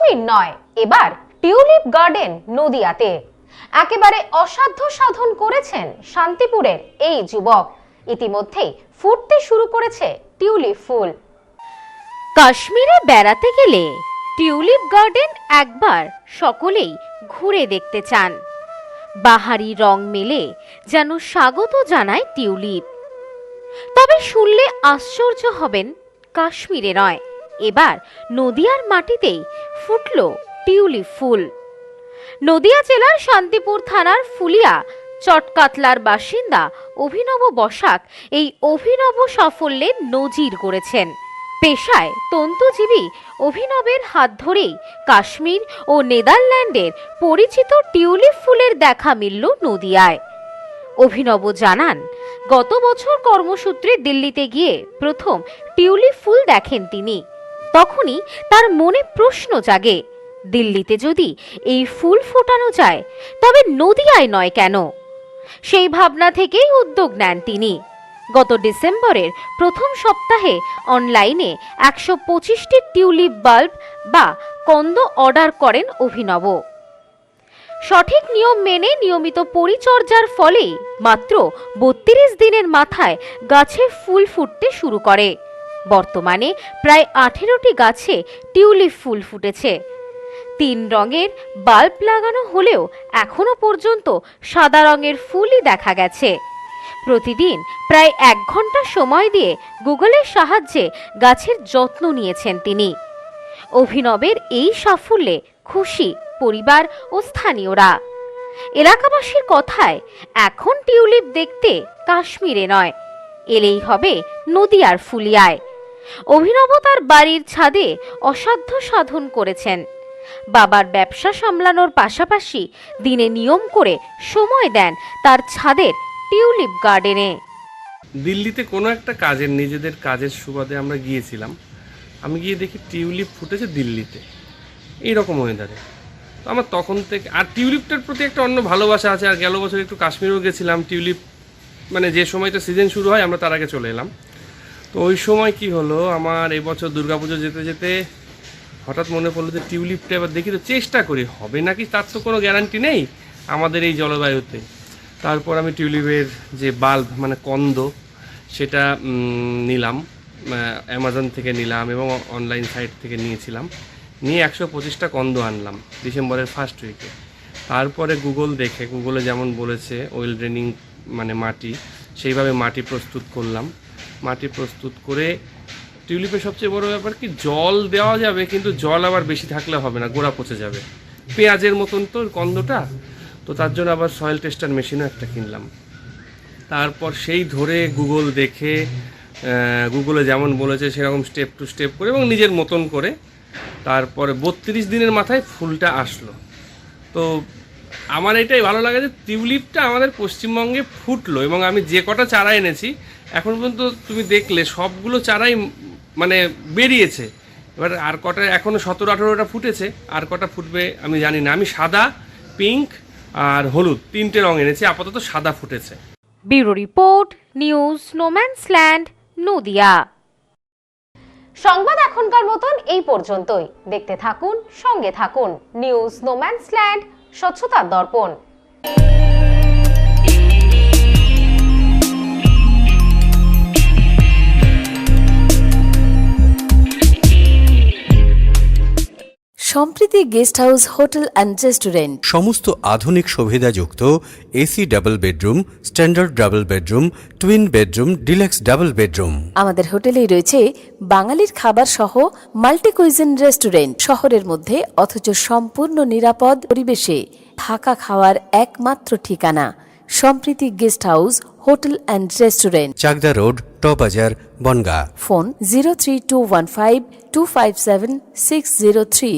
কাশ্মীর নয়, এবার tulip garden নদিয়াতে। একেবারে অসাধ্য সাধন করেছেন শান্তিপুরের এই যুবক। ইতিমধ্যেই ফুটতে শুরু করেছে টিউলিপ ফুল। কাশ্মীরে বেড়াতে গেলে টিউলিপ গার্ডেন একবার সকলেই ঘুরে দেখতে চান। বাহারি রং মেলে যেন স্বাগত জানায় টিউলিপ। তবে শুনলে আশ্চর্য হবেন, কাশ্মীরে নয়, এবার নদিয়ার মাটিতেই ফুটল টিউলিপ ফুল। নদিয়া জেলার শান্তিপুর থানার ফুলিয়া চটকাতলার বাসিন্দা অভিনব বসাক এই অভিনব সাফল্যে নজির গড়েছেন। পেশায় তন্তুজীবী অভিনবের হাত ধরেই কাশ্মীর ও নেদারল্যান্ডের পরিচিত টিউলিপ ফুলের দেখা মিলল নদিয়ায়। অভিনব জানান, গত বছর কর্মসূত্রে দিল্লিতে গিয়ে প্রথম টিউলিপ ফুল দেখেন তিনি। তখনই তার মনে প্রশ্ন জাগে, দিল্লিতে যদি এই ফুল ফোটানো যায় তবে নদিয়ায় নয় কেন? সেই ভাবনা থেকেই উদ্যোগ নেন তিনি। গত ডিসেম্বরের প্রথম সপ্তাহে অনলাইনে 125টি টিউলিপ বাল্ব বা কন্দ অর্ডার করেন অভিনব। সঠিক নিয়ম মেনে নিয়মিত পরিচর্যার ফলে মাত্র 32 দিনের মাথায় গাছে ফুল ফুটতে শুরু করে। বর্তমানে প্রায় 18টি গাছে টিউলিপ ফুল ফুটেছে। 3 রঙের বাল্ব লাগানো হলেও এখনো পর্যন্ত সাদা রঙের ফুলই দেখা গেছে। প্রতিদিন প্রায় 1 ঘন্টা সময় দিয়ে গুগলের সাহায্যে গাছের যত্ন নিয়েছেন তিনি। অভিনবের এই সাফল্যে খুশি পরিবার ও স্থানীয়রা। এলাকাবাসীর কথায়, এখন টিউলিপ দেখতে কাশ্মীরে নয়, এলেই হবে নদিয়ার ফুলিয়ায়। অভিনব তার বাড়ির ছাদে অসাধ্য সাধন করেছেন। বাবার ব্যবসা সামলানোর পাশাপাশি দিনে নিয়ম করে সময় দেন তার ছাদের টিউলিপ গার্ডেনে। দিল্লিতে কোনো একটা কাজের, নিজেদের কাজের সুবাদে আমরা গিয়েছিলাম। আমি গিয়ে দেখি টিউলিপ ফুটেছে দিল্লিতে এইরকম ওয়েদারে। তো আমার তখন থেকে আর টিউলিপটার প্রতি একটা অন্য ভালোবাসা আছে। আর গেল বছর একটু কাশ্মীরেও গেছিলাম, টিউলিপ মানে যে সময়টা সিজন শুরু হয় আমরা তার আগে চলে এলাম। তো ওই সময় কি হলো, আমার এবছর দুর্গাপুজো যেতে যেতে হঠাৎ মনে পড়লো যে টিউলিপটা এবার দেখি তো চেষ্টা করি, হবে নাকি তার তো কোনো গ্যারান্টি নেই আমাদের এই জলবায়ুতে। তারপর আমি টিউলিপের যে বাল্ব মানে কন্দ সেটা নিলাম, অ্যামাজন থেকে নিলাম এবং অনলাইন সাইট থেকে নিয়েছিলাম। নিয়ে 125টা কন্দ আনলাম ডিসেম্বরের ফার্স্ট উইকে। তারপরে গুগলে যেমন বলেছে ওয়েল ড্রেনিং মানে মাটি, সেইভাবে মাটি প্রস্তুত করলাম। মাটি প্রস্তুত করে টিউলিপের সবচেয়ে বড় ব্যাপার কি, জল দেওয়া যাবে কিন্তু জল আবার বেশি থাকলে হবে না, গোড়া পচে যাবে। পেঁয়াজের মতন তো কন্দটা, তো তার জন্য আবার সয়েল টেস্টার মেশিনও একটা কিনলাম। তারপর সেই ধরে গুগল দেখে, গুগলে যেমন বলেছে সেরকম স্টেপ টু স্টেপ করে এবং নিজের মতন করে তারপরে 32 দিনের মাথায় ফুলটা আসলো। তো আমার এটাই ভালো লাগে যে টিউলিপটা আমাদের পশ্চিমবঙ্গে ফুটলো এবং আমি যে কটা চারা এনেছি এখন পর্যন্ত তুমি দেখলে সবগুলো চারাই মানে বেরিয়েছে। এবার আর কটা এখনও 17-18টা ফুটেছে, আর কটা ফুটবে আমি জানি না। আমি সাদা, পিঙ্ক আর হলুদ 3টে রং এনেছি, আপাতত সাদা ফুটেছে। Bureau report, news no man's land, Nadia. সংবাদ এখনকার মতন এই পর্যন্তই। দেখতে থাকুন, সঙ্গে থাকুন নিউজ নোম্যান্সল্যান্ড, স্বচ্ছতার দর্পণ। Sampriti guest house hotel and restaurant, সমস্ত আধুনিক সুবিধাযুক্ত AC double bedroom, standard double bedroom, twin bedroom, deluxe double bedroom. আমাদের হোটেলেই রয়েছে বাঙালির খাবার সহ মাল্টি কুইজিন রেস্টুরেন্ট। শহরের মধ্যে অথচ সম্পূর্ণ নিরাপদ পরিবেশে থাকা খাওয়ার একমাত্র ঠিকানা Sampriti guest house hotel and restaurant, Chakdah road, টবাজার, বনগাঁ। ফোন 03215257603।